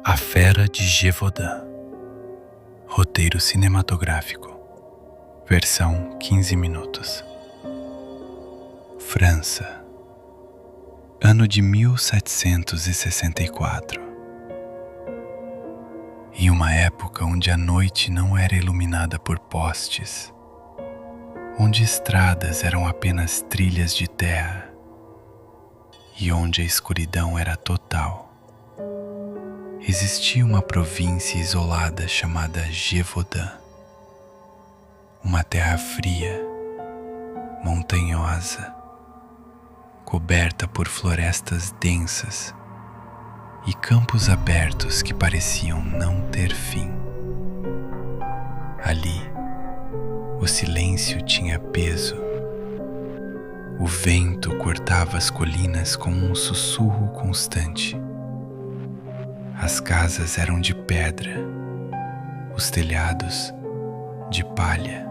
A Fera de Gévaudan. Roteiro cinematográfico. Versão 15 minutos. França. Ano de 1764. Em uma época onde a noite não era iluminada por postes, onde estradas eram apenas trilhas de terra e onde a escuridão era total, existia uma província isolada chamada Gévaudan, uma terra fria, montanhosa, coberta por florestas densas e campos abertos que pareciam não ter fim. Ali, o silêncio tinha peso. O vento cortava as colinas com um sussurro constante. As casas eram de pedra, os telhados de palha.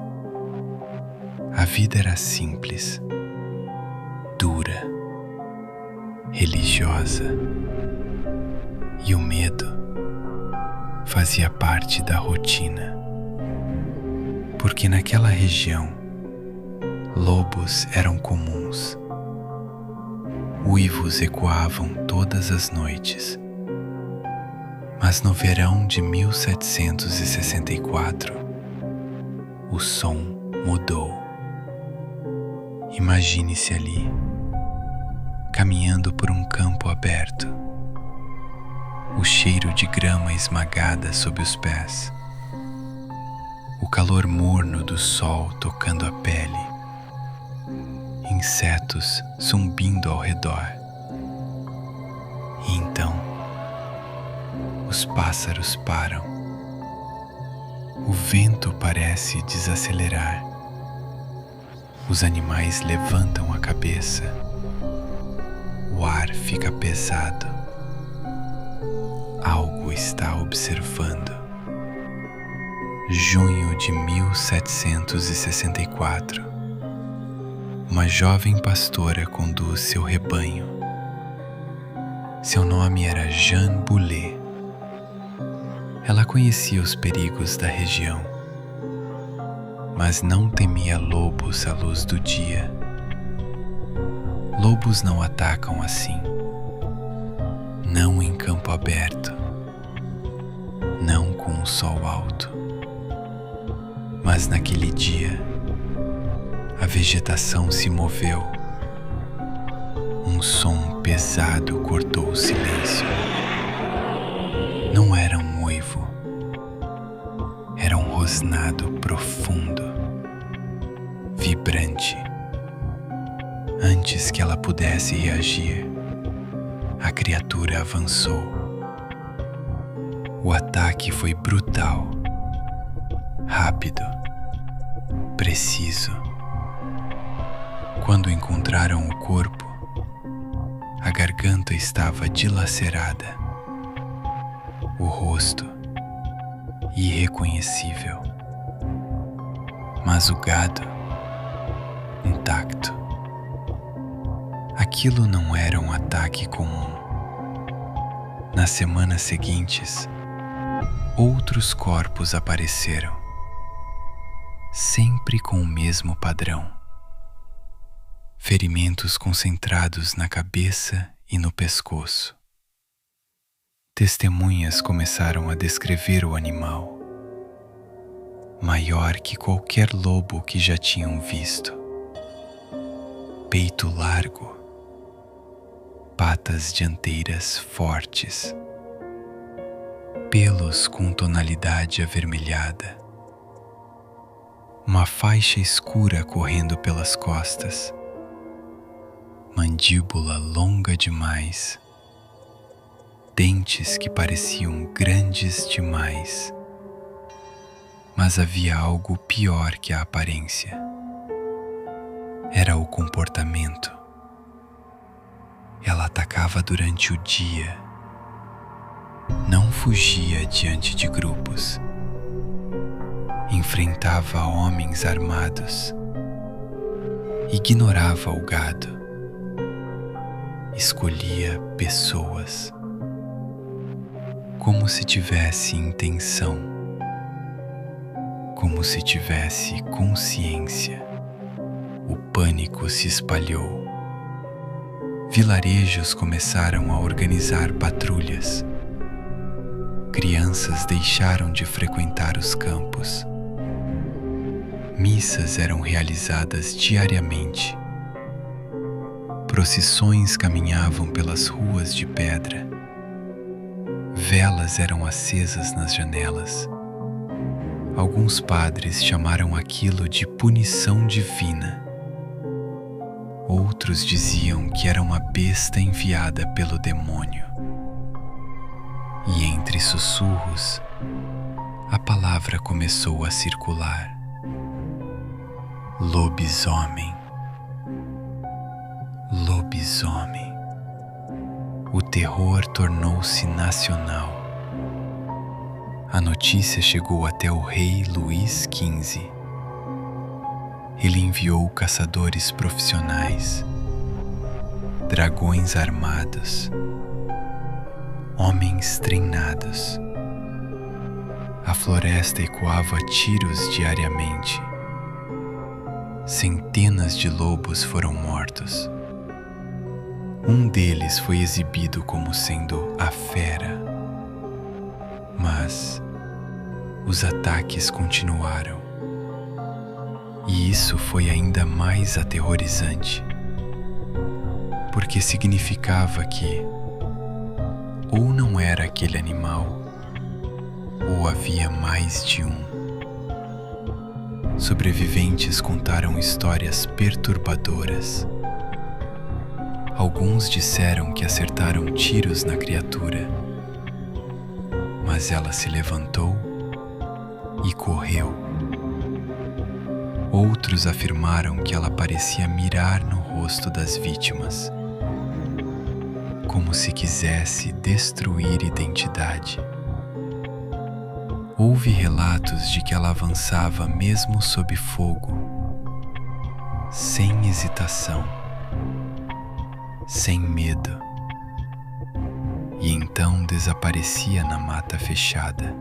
A vida era simples, dura, religiosa, e o medo fazia parte da rotina, porque naquela região lobos eram comuns. Uivos ecoavam todas as noites. Mas no verão de 1764, o som mudou. Imagine-se ali, caminhando por um campo aberto, o cheiro de grama esmagada sob os pés, o calor morno do sol tocando a pele, insetos zumbindo ao redor. E então, os pássaros param. O vento parece desacelerar. Os animais levantam a cabeça. O ar fica pesado. Algo está observando. Junho de 1764. Uma jovem pastora conduz seu rebanho. Seu nome era Jeanne Boulet. Ela conhecia os perigos da região, mas não temia lobos à luz do dia. Lobos não atacam assim. Não em campo aberto. Não com o sol alto. Mas naquele dia, a vegetação se moveu. Um som pesado cortou o silêncio. Não era um uivo. Era um rosnado profundo, vibrante. Antes que ela pudesse reagir, a criatura avançou. O ataque foi brutal, rápido, preciso. Quando encontraram o corpo, a garganta estava dilacerada, o rosto irreconhecível, mas o gado intacto. Aquilo não era um ataque comum. Nas semanas seguintes, outros corpos apareceram, sempre com o mesmo padrão: ferimentos concentrados na cabeça e no pescoço. Testemunhas começaram a descrever o animal, maior que qualquer lobo que já tinham visto. Peito largo, patas dianteiras fortes, pelos com tonalidade avermelhada, uma faixa escura correndo pelas costas, mandíbula longa demais, dentes que pareciam grandes demais. Mas havia algo pior que a aparência. Era o comportamento. Ela atacava durante o dia. Não fugia diante de grupos. Enfrentava homens armados. Ignorava o gado. Escolhia pessoas. como se tivesse intenção, como se tivesse consciência. O pânico se espalhou. Vilarejos começaram a organizar patrulhas. Crianças deixaram de frequentar os campos. Missas eram realizadas diariamente. Procissões caminhavam pelas ruas de pedra. Velas eram acesas nas janelas. Alguns padres chamaram aquilo de punição divina. Outros diziam que era uma besta enviada pelo demônio. E entre sussurros, a palavra começou a circular. Lobisomem. Lobisomem. O terror tornou-se nacional. A notícia chegou até o rei Luís XV. Ele enviou caçadores profissionais, dragões armados, homens treinados. A floresta ecoava tiros diariamente. Centenas de lobos foram mortos. Um deles foi exibido como sendo a fera. Mas os ataques continuaram. E isso foi ainda mais aterrorizante, porque significava que ou não era aquele animal, ou havia mais de um. Sobreviventes contaram histórias perturbadoras. Alguns disseram que acertaram tiros na criatura, mas ela se levantou e correu. Outros afirmaram que ela parecia mirar no rosto das vítimas, como se quisesse destruir identidade. Houve relatos de que ela avançava mesmo sob fogo, sem hesitação, sem medo, e então desaparecia na mata fechada,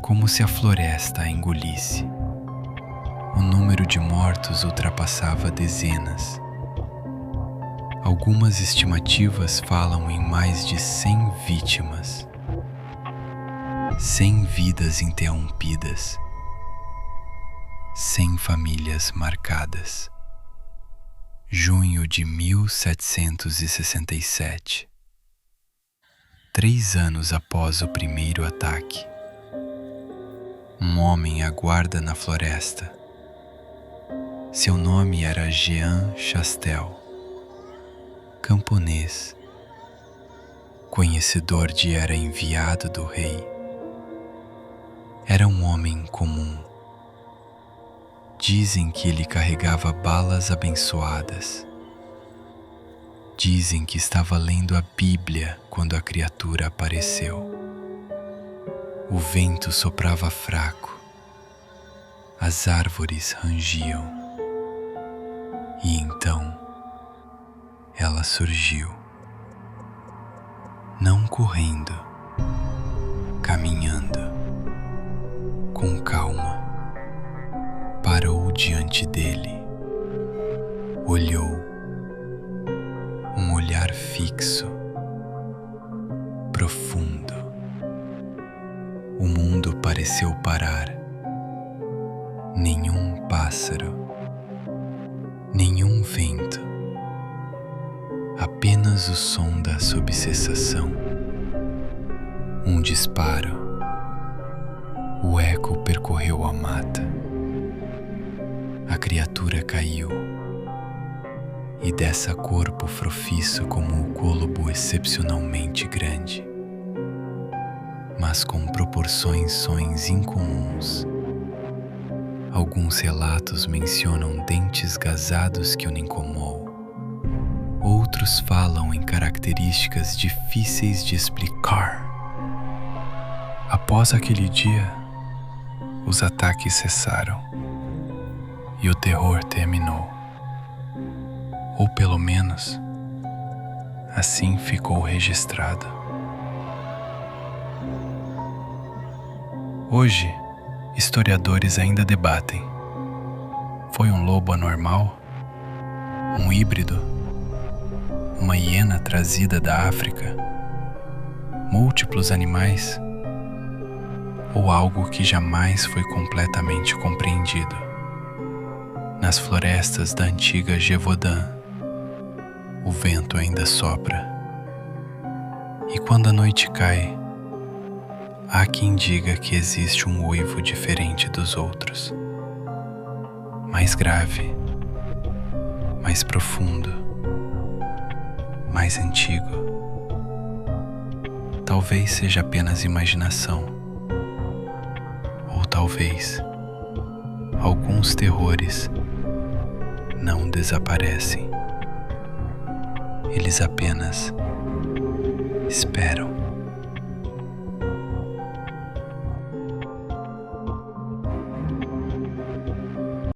como se a floresta a engolisse. O número de mortos ultrapassava dezenas. Algumas estimativas falam em mais de 100 vítimas. 100 vidas interrompidas. 100 famílias marcadas. Junho de 1767. 3 anos após o primeiro ataque. Um homem aguarda na floresta. Seu nome era Jean Chastel, camponês, conhecedor de era enviado do rei. Era um homem comum. Dizem que ele carregava balas abençoadas. Dizem que estava lendo a Bíblia quando a criatura apareceu. O vento soprava fraco. As árvores rangiam. E então, ela surgiu. Não correndo, caminhando, com calma, parou diante dele, olhou, um olhar fixo, profundo. O mundo pareceu parar. Nenhum pássaro, nenhum vento, apenas o som da sob cessação. Um disparo. O eco percorreu a mata. A criatura caiu, e dessa corpo profício como o golobo excepcionalmente grande, mas com proporções incomuns. Alguns relatos mencionam dentes gazados que o encomou. Outros falam em características difíceis de explicar. Após aquele dia, os ataques cessaram e o terror terminou. Ou pelo menos, assim ficou registrado. Hoje, historiadores ainda debatem. Foi um lobo anormal? Um híbrido? Uma hiena trazida da África? Múltiplos animais? Ou algo que jamais foi completamente compreendido? Nas florestas da antiga Gévaudan, o vento ainda sopra. E quando a noite cai, há quem diga que existe um uivo diferente dos outros, mais grave, mais profundo, mais antigo. Talvez seja apenas imaginação, ou talvez alguns terrores não desaparecem. Eles apenas esperam.